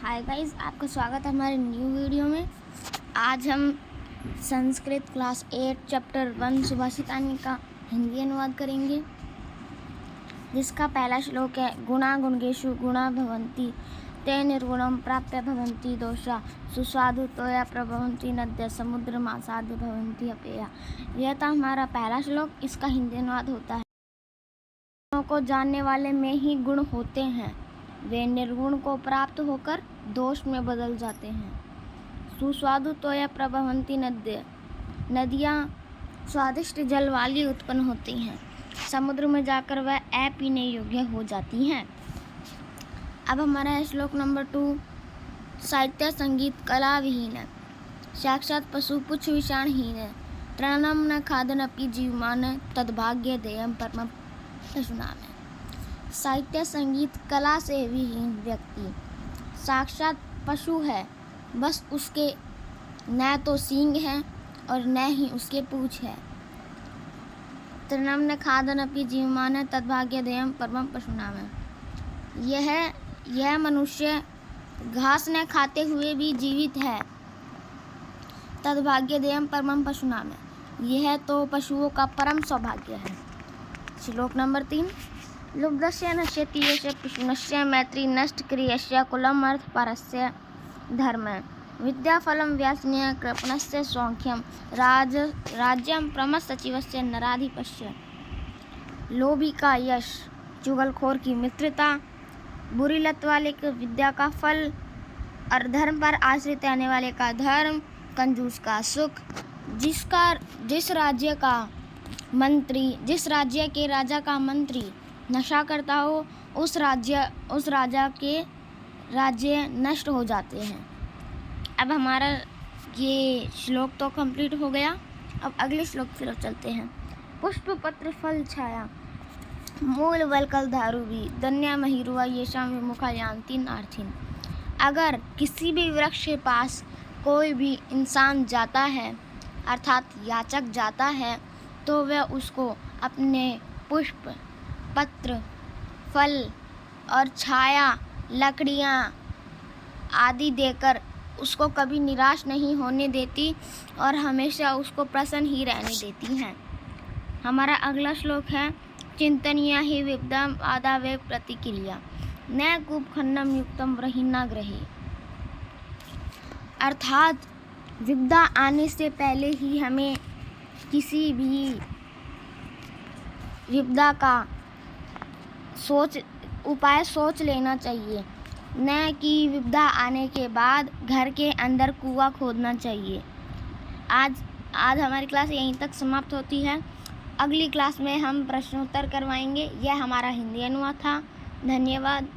Hi guys, आपका स्वागत है हमारे न्यू वीडियो में। आज हम संस्कृत क्लास 8 चैप्टर 1 सुभाषितानि का हिंदी अनुवाद करेंगे, जिसका पहला श्लोक है। गुणा गुणगेषु गुणा भवन्ति ते निर्गुणं प्राप्य भवन्ति दोषा सुस्वादु तोया प्रभवन्ति नद्य समुद्र मासाद्य भवन्ति अपेया। यह था हमारा पहला श्लोक। इसका हिंदी अनुवाद होता है। गुणों को जानने वाले में ही गुण होते हैं, वे निर्गुण को प्राप्त होकर दोष में बदल जाते हैं। सुस्वादु तोया प्रभवन्ति नद्य, नदियाँ स्वादिष्ट जल वाली उत्पन्न होती हैं, समुद्र में जाकर वह पीने योग्य हो जाती हैं। अब हमारा है श्लोक नंबर 2। साहित्य संगीत कला विहीन, साक्षात पशु पुच्छ विषाणहीन, तृणम न खादनपि जीवमान तद्भाग्य देयम परम पशुनाम। साहित्य संगीत कला से विहीन व्यक्ति साक्षात पशु है, बस उसके न तो सींग हैं और न ही उसके पूँछ है। तृणम न खादनपि जीवमान तद्भाग्य देयम परम पशुनाम। यह मनुष्य घास न खाते हुए भी जीवित है। तद्भाग्य देयम परम पशुनाम, यह तो पशुओं का परम सौभाग्य है। श्लोक नंबर 3। लुब्धस्य नश्यति यस्य पिशुनस्य मैत्री नष्ट क्रियस्य कुलम अर्थ परस्य धर्म विद्याफलं व्यासनीय कृपणस्य सौख्यम राज्यम प्रमथ सचिवस्य नराधिपस्य। लोभी का यश, चुगलखोर की मित्रता, बुरी लत वाले की विद्या का फल और धर्म पर आश्रित रहने वाले का धर्म, कंजूस का सुख। जिस राज्य के राजा का मंत्री नशा करता हो, उस राजा के राज्य नष्ट हो जाते हैं। अब हमारा ये श्लोक तो कंप्लीट हो गया। अब अगले श्लोक की तरफ चलते हैं। पुष्प पत्र फल छाया मूल वलकल धारुवी धन्या महिरुआ येषां विमुखा यान्ति नार्थिन। अगर किसी भी वृक्ष के पास कोई भी इंसान जाता है, अर्थात याचक जाता है, तो वह उसको अपने पुष्प, पत्र, फल और छाया, लकड़ियाँ आदि देकर उसको कभी निराश नहीं होने देती और हमेशा उसको प्रसन्न ही रहने देती हैं। हमारा अगला श्लोक है। चिंतनीया ही विपदा आदावे प्रतिक्रिया न कूप खन्नम युक्तम व्रहिना ग्रहे। अर्थात विपदा आने से पहले ही हमें किसी भी विपदा का उपाय सोच लेना चाहिए, न कि विपदा आने के बाद घर के अंदर कुआं खोदना चाहिए। आज हमारी क्लास यहीं तक समाप्त होती है। अगली क्लास में हम प्रश्नोत्तर करवाएंगे। यह हमारा हिंदी अनुवाद था। धन्यवाद।